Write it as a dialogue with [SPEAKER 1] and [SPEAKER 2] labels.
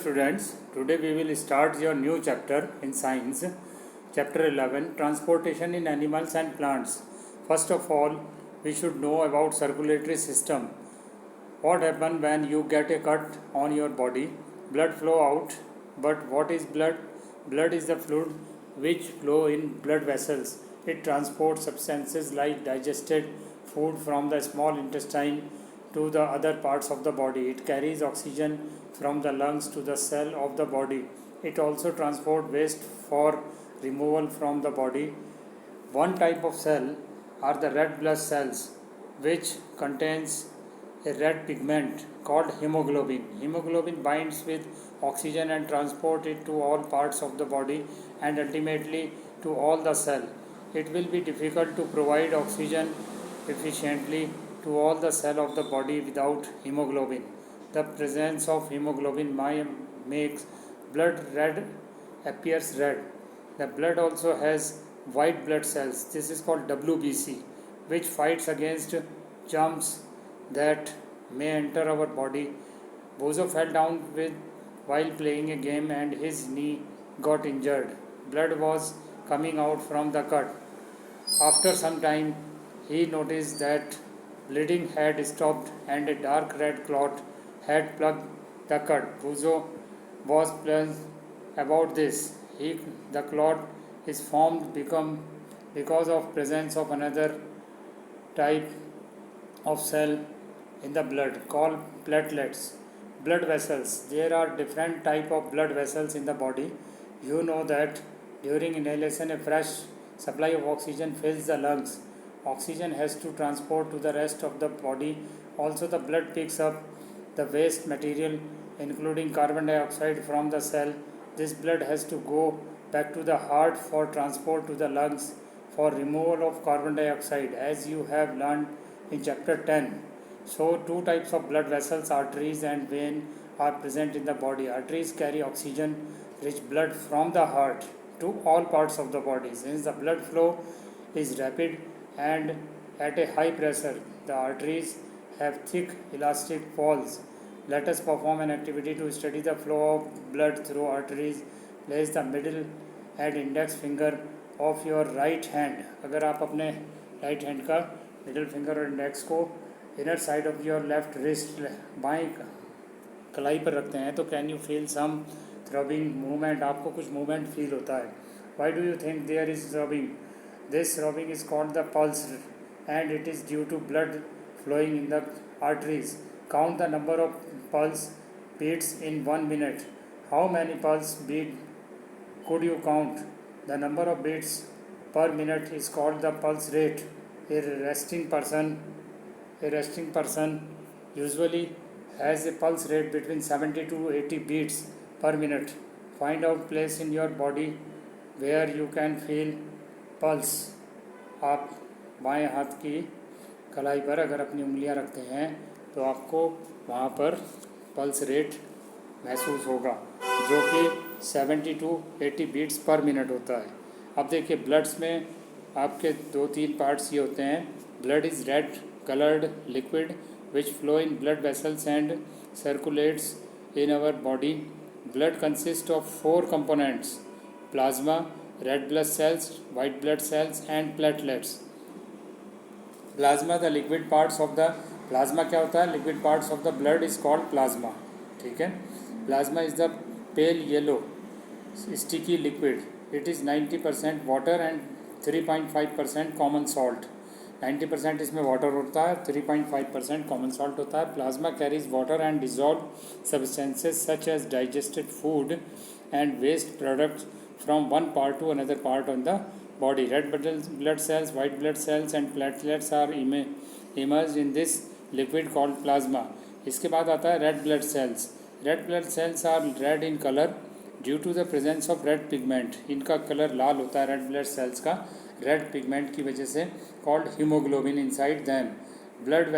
[SPEAKER 1] students, today we will start your new chapter in science, chapter 11, transportation in animals and plants. First of all, we should know about circulatory system. What happens when you get a cut on your body? Blood flow out. But what is blood? Blood is the fluid which flow in blood vessels. It transports substances like digested food from the small intestine to the other parts of the body. It carries oxygen from the lungs to the cell of the body. It also transports waste for removal from the body. One type of cell are the red blood cells, which contains a red pigment called hemoglobin. Hemoglobin binds with oxygen and transport it to all parts of the body and ultimately to all the cell. It will be difficult to provide oxygen efficiently to all the cell of the body without hemoglobin. The presence of hemoglobin makes blood red appears red. The blood also has white blood cells. This is called WBC, which fights against germs that may enter our body. Bozo fell down while playing a game and his knee got injured. Blood was coming out from the cut. After some time, he noticed that bleeding had stopped and a dark red clot had plugged the cut. Bozo was pleased about this. The clot is formed because of presence of another type of cell in the blood called platelets. Blood vessels. There are different type of blood vessels in the body. You know that during inhalation a fresh supply of oxygen fills the lungs. Oxygen has to transport to the rest of the body. Also the blood picks up the waste material including carbon dioxide from the cell. This blood has to go back to the heart for transport to the lungs for removal of carbon dioxide, as you have learned in chapter 10. So two types of blood vessels, arteries and vein, are present in the body. Arteries carry oxygen rich blood from the heart to all parts of the body. Since the blood flow is rapid and at a high pressure, the arteries have thick elastic walls. Let us perform an activity to study the flow of blood through arteries. Place the middle and index finger of your right hand. अगर आप अपने right hand का middle finger और index को inner side of your left wrist बाएं कलाई पर रखते हैं तो can you feel some throbbing movement, आपको कुछ मूवमेंट फील होता है. Why do you think there is throbbing? This throbbing is called the pulse and it is due to blood flowing in the arteries. Count the number of pulse beats in 1 minute. How many pulse beat could you count? The number of beats per minute is called the pulse rate. A resting person usually has a pulse rate between 70 to 80 beats per minute. Find out place in your body where you can feel pulse. आप बाएं हाथ की कलाई पर अगर अपनी उंगलियां रखते हैं तो आपको वहाँ पर पल्स रेट महसूस होगा जो कि 70 टू 80 बीट्स पर मिनट होता है. अब देखिए ब्लड्स में आपके 2-3 पार्ट्स ये होते हैं. Blood is red coloured liquid which flow in blood vessels and circulates in our body. Blood consist of 4 components: plasma, red blood cells, white blood cells and platelets. Plasma the liquid parts of the plasma क्या होता है? Liquid parts of the blood is called plasma. ठीक है. Plasma is the pale yellow sticky liquid. It is 90% water and 3.5% common salt. 90% इसमें water होता है, 3.5% common salt होता है. Plasma carries water and dissolve substances such as digested food and waste products from one part to another part on the body. Red blood cells, white blood cells and platelets are immersed in this liquid called plasma. इसके बाद आता है red blood cells. Red blood cells are red in color due to the presence of red pigment. इनका colour लाल होता है red blood cells का red pigment की वजह से, called hemoglobin inside them. Blood